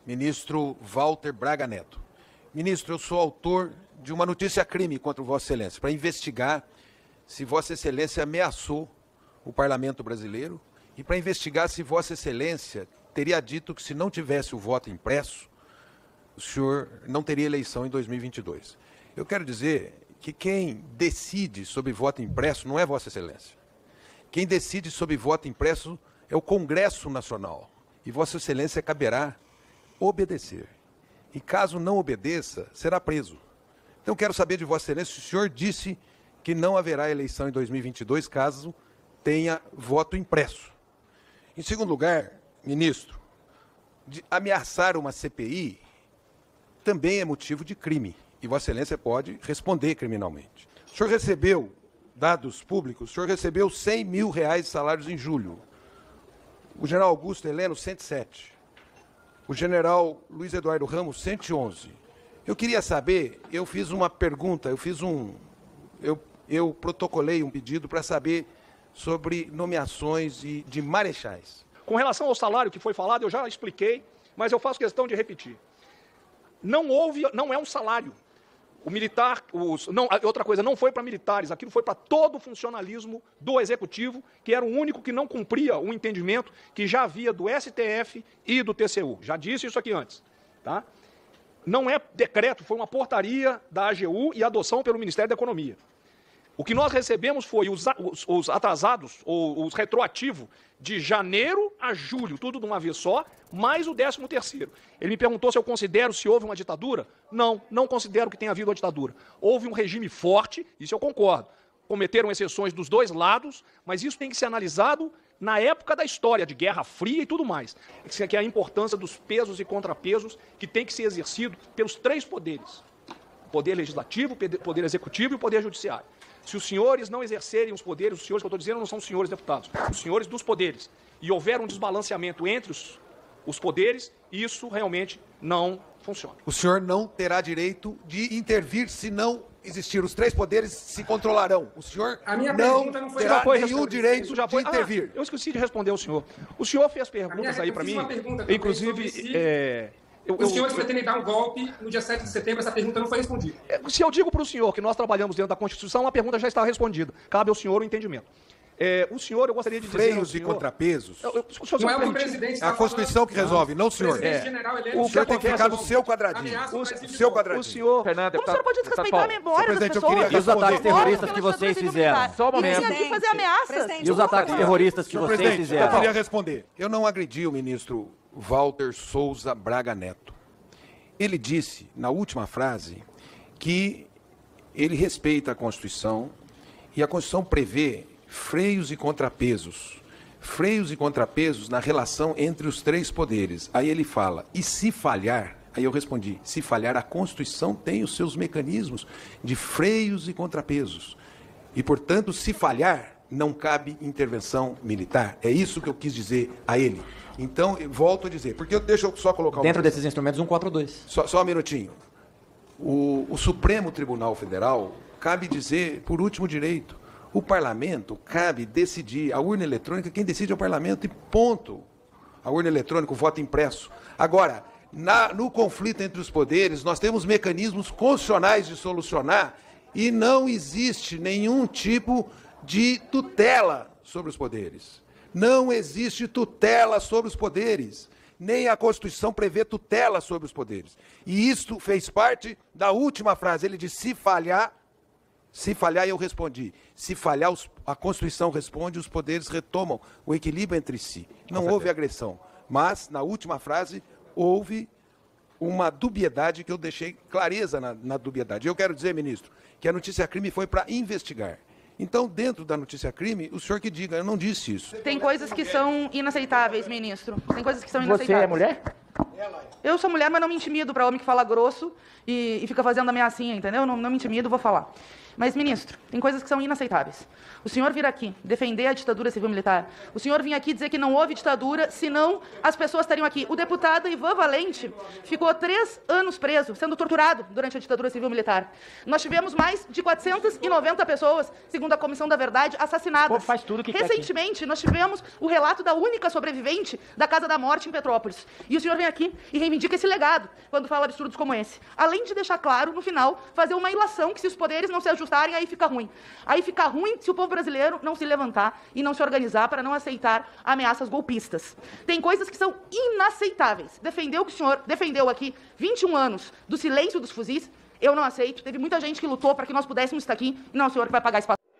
Ministro Walter Braga Neto. Ministro, eu sou autor de uma notícia-crime contra Vossa Excelência, para investigar se Vossa Excelência ameaçou o Parlamento brasileiro e para investigar se Vossa Excelência teria dito que se não tivesse o voto impresso, o senhor não teria eleição em 2022. Eu quero dizer que quem decide sobre voto impresso não é Vossa Excelência. Quem decide sobre voto impresso é o Congresso Nacional. E Vossa Excelência caberá obedecer. E caso não obedeça, será preso. Então quero saber de Vossa Excelência se o senhor disse que não haverá eleição em 2022 caso tenha voto impresso. Em segundo lugar, ministro, de ameaçar uma CPI também é motivo de crime. E Vossa Excelência pode responder criminalmente. O senhor recebeu, dados públicos, o senhor recebeu R$100 mil de salários em julho. O general Augusto Heleno, 107. O general Luiz Eduardo Ramos, 111. Eu queria saber, eu fiz uma pergunta, eu protocolei um pedido para saber sobre nomeações de marechais. Com relação ao salário que foi falado, eu já expliquei, mas eu faço questão de repetir. Não é um salário. O militar, outra coisa, não foi para militares, aquilo foi para todo o funcionalismo do Executivo, que era o único que não cumpria o entendimento que já havia do STF e do TCU. Já disse isso aqui antes. Tá? Não é decreto, foi uma portaria da AGU e adoção pelo Ministério da Economia. O que nós recebemos foi os atrasados, ou os retroativos, de janeiro a julho, tudo de uma vez só, mais o 13º. Ele me perguntou se eu considero se houve uma ditadura. Não considero que tenha havido uma ditadura. Houve um regime forte, isso eu concordo. Cometeram exceções dos dois lados, mas isso tem que ser analisado na época da história, de Guerra Fria e tudo mais. Que é a importância dos pesos e contrapesos que tem que ser exercido pelos três poderes. O poder legislativo, o poder executivo e o poder judiciário. Se os senhores não exercerem os poderes, os senhores que eu estou dizendo não são os senhores deputados, os senhores dos poderes, e houver um desbalanceamento entre os poderes, isso realmente não funciona. O senhor não terá direito de intervir se não existir. Os três poderes se controlarão. O senhor não terá nenhum direito de intervir. Eu esqueci de responder ao senhor. O senhor fez perguntas aí para mim, inclusive... Os senhores pretendem dar um golpe no dia 7 de setembro, essa pergunta não foi respondida. Se eu digo para o senhor que nós trabalhamos dentro da Constituição, a pergunta já está respondida. Cabe ao senhor o entendimento. O senhor, eu gostaria de dizer... Freios e contrapesos? Não é o que o presidente está falando. É a Constituição que resolve, não o senhor. O senhor tem que ficar no seu quadradinho. O senhor... Fernando, Como o senhor pode desrespeitar a memória das pessoas? E os ataques terroristas que vocês fizeram? Só um momento. E aqui fazer ameaças? E os ataques terroristas que vocês fizeram? Eu queria responder. Eu não agredi o ministro Walter Souza Braga Neto. Ele disse, na última frase, que ele respeita a Constituição e a Constituição prevê freios e contrapesos. Freios e contrapesos na relação entre os três poderes. Aí ele fala, e se falhar? Aí eu respondi, se falhar, a Constituição tem os seus mecanismos de freios e contrapesos. E, portanto, se falhar, não cabe intervenção militar. É isso que eu quis dizer a ele. Então, eu volto a dizer, porque deixa eu só colocar... Dentro desses instrumentos, 142. Só um minutinho. O Supremo Tribunal Federal cabe dizer, por último direito, o parlamento cabe decidir, a urna eletrônica, quem decide é o parlamento e ponto. A urna eletrônica, o voto impresso. Agora, no conflito entre os poderes, nós temos mecanismos constitucionais de solucionar e não existe nenhum tipo de tutela sobre os poderes. Não existe tutela sobre os poderes. Nem a Constituição prevê tutela sobre os poderes. E isto fez parte da última frase. Ele disse, se falhar, eu respondi. Se falhar, a Constituição responde, os poderes retomam o equilíbrio entre si. Não houve agressão. Mas, na última frase, houve uma dubiedade que eu deixei clareza na dubiedade. Eu quero dizer, ministro, que a notícia-crime foi para investigar. Então, dentro da notícia-crime, o senhor que diga, eu não disse isso. Tem coisas que são inaceitáveis, ministro. Tem coisas que são inaceitáveis. Você é mulher? Eu sou mulher, mas não me intimido para homem que fala grosso e fica fazendo ameaçinha, entendeu? Não me intimido, vou falar. Mas, ministro, tem coisas que são inaceitáveis. O senhor vir aqui defender a ditadura civil-militar, o senhor vir aqui dizer que não houve ditadura, senão as pessoas estariam aqui. O deputado Ivan Valente ficou 3 anos preso, sendo torturado durante a ditadura civil-militar. Nós tivemos mais de 490 pessoas, segundo a Comissão da Verdade, assassinadas. O povo faz tudo que quer aqui. Recentemente, nós tivemos o relato da única sobrevivente da Casa da Morte em Petrópolis. E o senhor vem aqui e reivindica esse legado quando fala absurdos como esse. Além de deixar claro, no final, fazer uma ilação que se os poderes não se ajustarem, aí fica ruim. Aí fica ruim se o povo brasileiro não se levantar e não se organizar para não aceitar ameaças golpistas. Tem coisas que são inaceitáveis. Defendeu o que o senhor defendeu aqui 21 anos do silêncio dos fuzis, eu não aceito. Teve muita gente que lutou para que nós pudéssemos estar aqui e não é o senhor que vai pagar esse passo.